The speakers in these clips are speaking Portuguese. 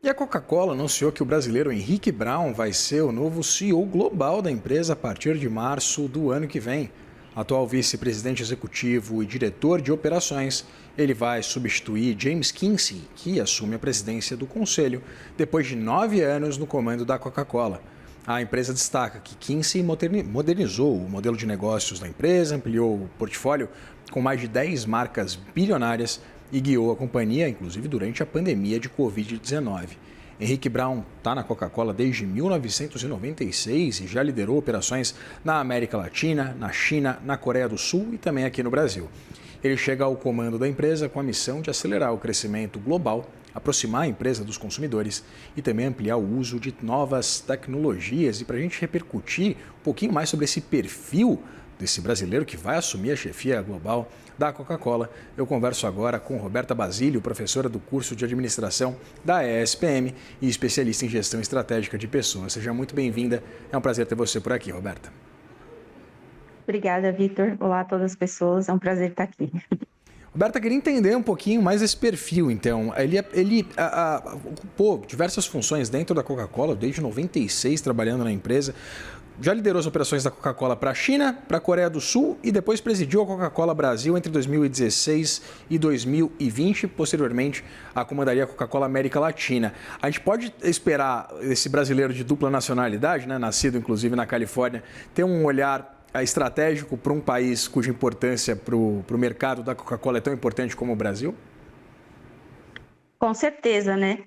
E a Coca-Cola anunciou que o brasileiro Henrique Braun vai ser o novo CEO global da empresa a partir de março do ano que vem. Atual vice-presidente executivo e diretor de operações, ele vai substituir James Quincey, que assume a presidência do conselho depois de 9 anos no comando da Coca-Cola. A empresa destaca que Quincey modernizou o modelo de negócios da empresa, ampliou o portfólio com mais de 10 marcas bilionárias e guiou a companhia, inclusive durante a pandemia de Covid-19. Henrique Braun está na Coca-Cola desde 1996 e já liderou operações na América Latina, na China, na Coreia do Sul e também aqui no Brasil. Ele chega ao comando da empresa com a missão de acelerar o crescimento global, aproximar a empresa dos consumidores e também ampliar o uso de novas tecnologias. E para a gente repercutir um pouquinho mais sobre esse perfil desse brasileiro que vai assumir a chefia global da Coca-Cola, eu converso agora com Roberta Basílio, professora do curso de administração da ESPM e especialista em gestão estratégica de pessoas. Seja muito bem-vinda, é um prazer ter você por aqui, Roberta. Obrigada, Vitor. Olá a todas as pessoas, é um prazer estar aqui. Roberta, queria entender um pouquinho mais esse perfil, então. Ele ocupou diversas funções dentro da Coca-Cola, desde 96, trabalhando na empresa. Já liderou as operações da Coca-Cola para a China, para a Coreia do Sul e depois presidiu a Coca-Cola Brasil entre 2016 e 2020. Posteriormente, comandaria a Coca-Cola América Latina. A gente pode esperar esse brasileiro de dupla nacionalidade, né, nascido inclusive na Califórnia, ter um olhar estratégico para um país cuja importância para o mercado da Coca-Cola é tão importante como o Brasil? Com certeza, né?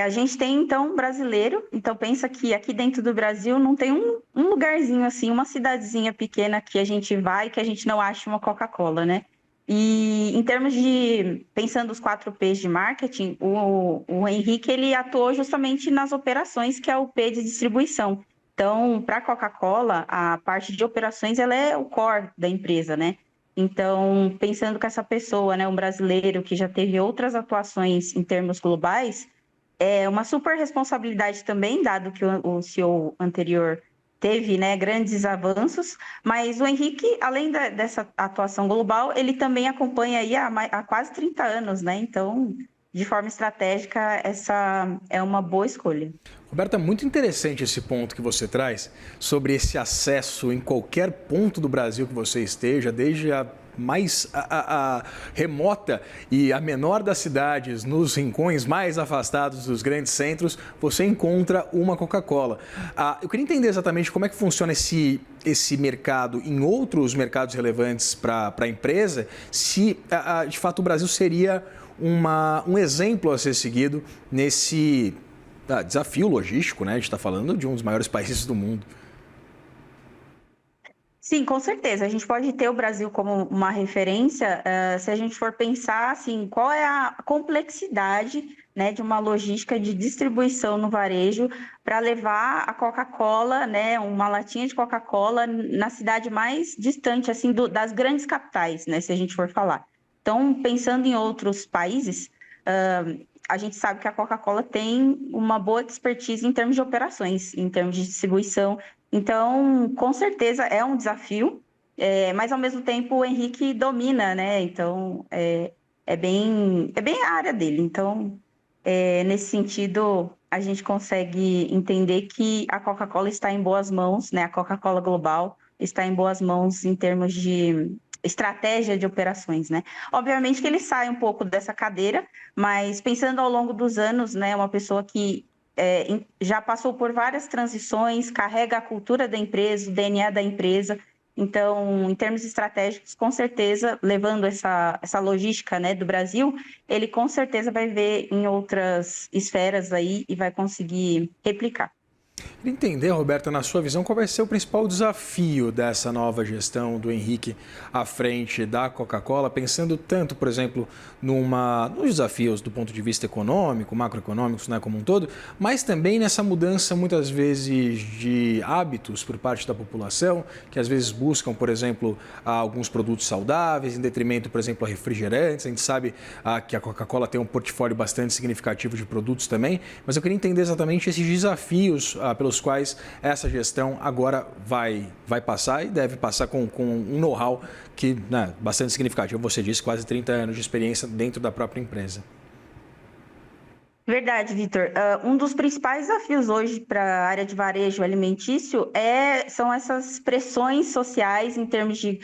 A gente tem, então, um brasileiro, então pensa que aqui dentro do Brasil não tem um lugarzinho assim, uma cidadezinha pequena que a gente vai que a gente não acha uma Coca-Cola, né? E em termos de, pensando os 4Ps de marketing, o Henrique, ele atuou justamente nas operações, que é o P de distribuição. Então, para a Coca-Cola, a parte de operações, ela é o core da empresa, né? Então, pensando que essa pessoa, né, um brasileiro que já teve outras atuações em termos globais, é uma super responsabilidade também, dado que o CEO anterior teve, né, grandes avanços, mas o Henrique, além dessa atuação global, ele também acompanha aí há quase 30 anos, né? Então, de forma estratégica, essa é uma boa escolha. Roberta, muito interessante esse ponto que você traz sobre esse acesso em qualquer ponto do Brasil que você esteja, desde a mais a remota e a menor das cidades, nos rincões mais afastados dos grandes centros, você encontra uma Coca-Cola. Eu queria entender exatamente como é que funciona esse mercado em outros mercados relevantes para a empresa, se de fato o Brasil seria um exemplo a ser seguido nesse desafio logístico, né? A gente está falando de um dos maiores países do mundo. Sim, com certeza. A gente pode ter o Brasil como uma referência, se a gente for pensar assim, qual é a complexidade, né, de uma logística de distribuição no varejo para levar a Coca-Cola, né, uma latinha de Coca-Cola na cidade mais distante assim das grandes capitais, né, se a gente for falar. Então, pensando em outros países, a gente sabe que a Coca-Cola tem uma boa expertise em termos de operações, em termos de distribuição. Então, com certeza é um desafio, mas ao mesmo tempo o Henrique domina, né? Então, é bem a área dele. Então, nesse sentido, a gente consegue entender que a Coca-Cola está em boas mãos, né? A Coca-Cola Global está em boas mãos em termos de estratégia de operações, né? Obviamente que ele sai um pouco dessa cadeira, mas pensando ao longo dos anos, né? Uma pessoa que já passou por várias transições, carrega a cultura da empresa, o DNA da empresa. Então, em termos estratégicos, com certeza, levando essa logística, né, do Brasil, ele com certeza vai ver em outras esferas aí e vai conseguir replicar. Queria entender, Roberta, na sua visão, qual vai ser o principal desafio dessa nova gestão do Henrique à frente da Coca-Cola, pensando tanto, por exemplo, nos desafios do ponto de vista econômico, macroeconômicos, né, como um todo, mas também nessa mudança, muitas vezes, de hábitos por parte da população, que às vezes buscam, por exemplo, alguns produtos saudáveis, em detrimento, por exemplo, a refrigerantes. A gente sabe que a Coca-Cola tem um portfólio bastante significativo de produtos também, mas eu queria entender exatamente esses desafios pelos quais essa gestão agora vai passar e deve passar com um know-how que, né, bastante significativo. Você disse, quase 30 anos de experiência dentro da própria empresa. Verdade, Vitor. Um dos principais desafios hoje para a área de varejo alimentício são essas pressões sociais em termos de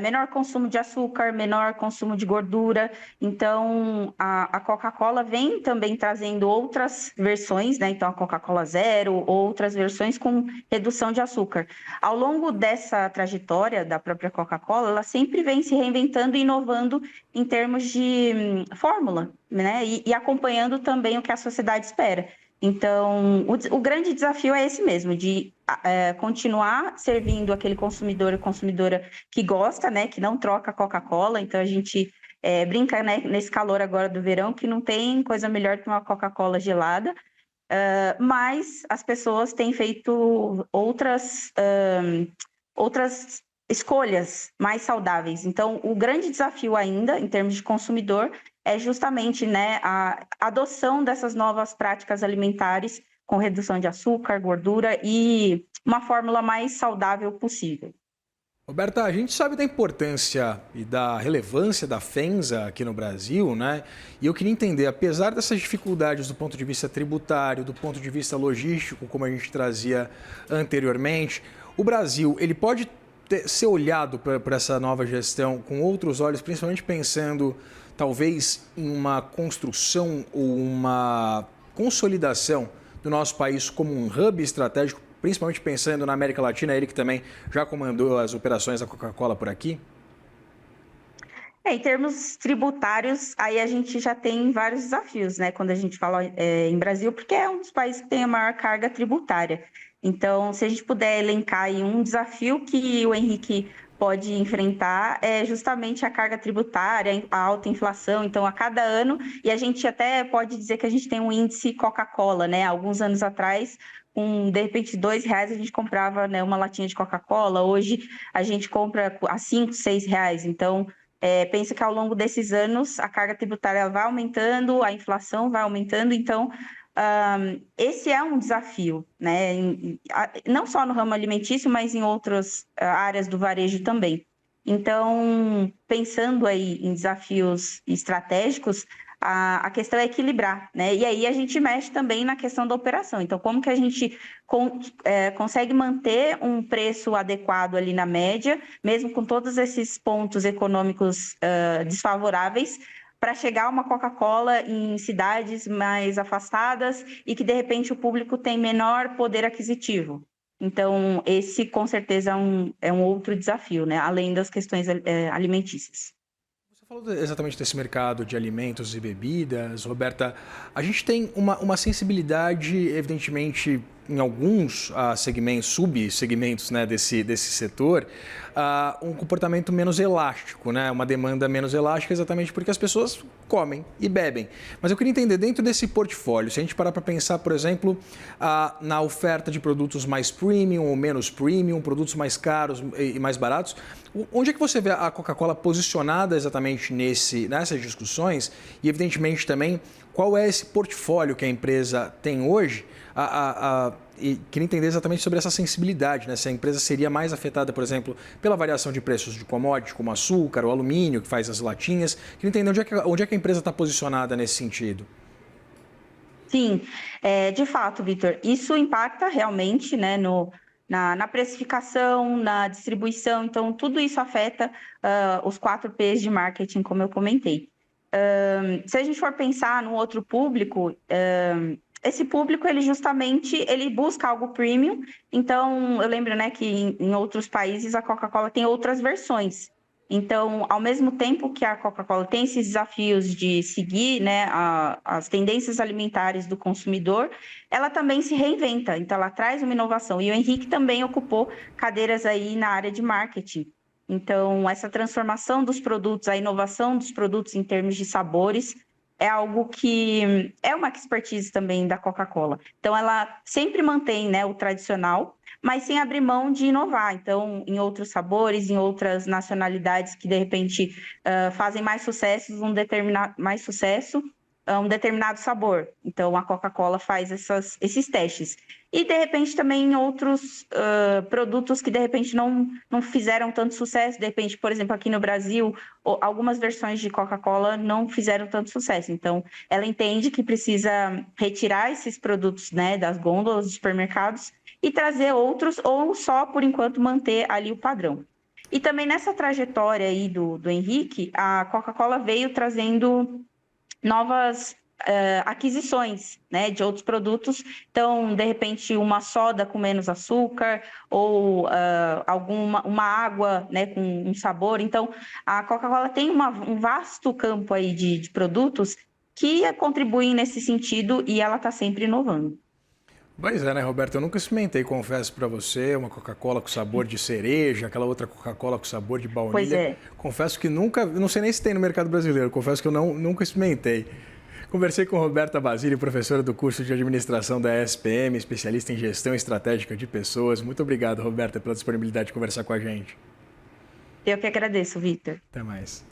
menor consumo de açúcar, menor consumo de gordura. Então, a Coca-Cola vem também trazendo outras versões, né? Então, a Coca-Cola Zero, outras versões com redução de açúcar. Ao longo dessa trajetória da própria Coca-Cola, ela sempre vem se reinventando e inovando em termos de fórmula, né? E acompanhando também o que a sociedade espera. Então, o grande desafio é esse mesmo, de continuar servindo aquele consumidor e consumidora que gosta, né? Que não troca Coca-Cola. Então, a gente brinca, né, nesse calor agora do verão, que não tem coisa melhor que uma Coca-Cola gelada. Mas as pessoas têm feito outras escolhas mais saudáveis. Então, o grande desafio ainda, em termos de consumidor, é justamente, né, a adoção dessas novas práticas alimentares com redução de açúcar, gordura e uma fórmula mais saudável possível. Roberta, a gente sabe da importância e da relevância da FEMSA aqui no Brasil, né? E eu queria entender, apesar dessas dificuldades do ponto de vista tributário, do ponto de vista logístico, como a gente trazia anteriormente, o Brasil, ele pode ser olhado por essa nova gestão com outros olhos, principalmente pensando talvez em uma construção ou uma consolidação do nosso país como um hub estratégico, principalmente pensando na América Latina, ele que também já comandou as operações da Coca-Cola por aqui? Em termos tributários, aí a gente já tem vários desafios, né? Quando a gente fala em Brasil, porque é um dos países que tem a maior carga tributária. Então, se a gente puder elencar aí um desafio que o Henrique pode enfrentar, é justamente a carga tributária, a alta inflação. Então, a cada ano, e a gente até pode dizer que a gente tem um índice Coca-Cola, né? Alguns anos atrás, com de repente R$ 2 a gente comprava, né, uma latinha de Coca-Cola. Hoje a gente compra a R$ 5, R$ 6. Então, pensa que ao longo desses anos a carga tributária vai aumentando, a inflação vai aumentando, então esse é um desafio, né? Não só no ramo alimentício, mas em outras áreas do varejo também. Então, pensando aí em desafios estratégicos, a questão é equilibrar, né? E aí a gente mexe também na questão da operação. Então, como que a gente consegue manter um preço adequado ali na média, mesmo com todos esses pontos econômicos desfavoráveis, para chegar a uma Coca-Cola em cidades mais afastadas e que, de repente, o público tem menor poder aquisitivo. Então, esse, com certeza, é um outro desafio, né? Além das questões alimentícias. Você falou exatamente desse mercado de alimentos e bebidas, Roberta. A gente tem uma sensibilidade, evidentemente, em alguns segmentos, subsegmentos, né, desse setor, um comportamento menos elástico, né, uma demanda menos elástica, exatamente porque as pessoas comem e bebem. Mas eu queria entender, dentro desse portfólio, se a gente parar para pensar, por exemplo, na oferta de produtos mais premium ou menos premium, produtos mais caros e mais baratos, onde é que você vê a Coca-Cola posicionada exatamente nessas discussões? E, evidentemente, também, qual é esse portfólio que a empresa tem hoje? E queria entender exatamente sobre essa sensibilidade, né? Se a empresa seria mais afetada, por exemplo, pela variação de preços de commodities, como açúcar ou alumínio, que faz as latinhas. Queria entender onde é que a empresa está posicionada nesse sentido. Sim, de fato, Vitor, isso impacta realmente, né, na precificação, na distribuição, então tudo isso afeta os 4 P's de marketing, como eu comentei. Se a gente for pensar no outro público, esse público ele busca algo premium. Então eu lembro, né, que em outros países a Coca-Cola tem outras versões. Então, ao mesmo tempo que a Coca-Cola tem esses desafios de seguir, né, as tendências alimentares do consumidor, ela também se reinventa. Então, ela traz uma inovação. E o Henrique também ocupou cadeiras aí na área de marketing. Então, essa transformação dos produtos, a inovação dos produtos em termos de sabores, é algo que é uma expertise também da Coca-Cola. Então, ela sempre mantém, né, o tradicional, mas sem abrir mão de inovar. Então, em outros sabores, em outras nacionalidades que, de repente, fazem mais sucesso, mais sucesso, um determinado sabor. Então, a Coca-Cola faz esses testes. E, de repente, também outros produtos que, de repente, não fizeram tanto sucesso. De repente, por exemplo, aqui no Brasil, algumas versões de Coca-Cola não fizeram tanto sucesso. Então, ela entende que precisa retirar esses produtos, né, das gôndolas dos supermercados e trazer outros, ou só, por enquanto, manter ali o padrão. E também nessa trajetória aí do Henrique, a Coca-Cola veio trazendo novas aquisições, né, de outros produtos. Então, de repente, uma soda com menos açúcar ou uma água, né, com um sabor. Então, a Coca-Cola tem um vasto campo aí de produtos que contribuem nesse sentido e ela está sempre inovando. Pois é, né, Roberto? Eu nunca experimentei, confesso para você, uma Coca-Cola com sabor de cereja, aquela outra Coca-Cola com sabor de Pois baunilha. é. Confesso que nunca, não sei nem se tem no mercado brasileiro, confesso que eu nunca experimentei. Conversei com Roberta Basile, professora do curso de administração da SPM, especialista em gestão estratégica de pessoas. Muito obrigado, Roberta, pela disponibilidade de conversar com a gente. Eu que agradeço, Vitor. Até mais.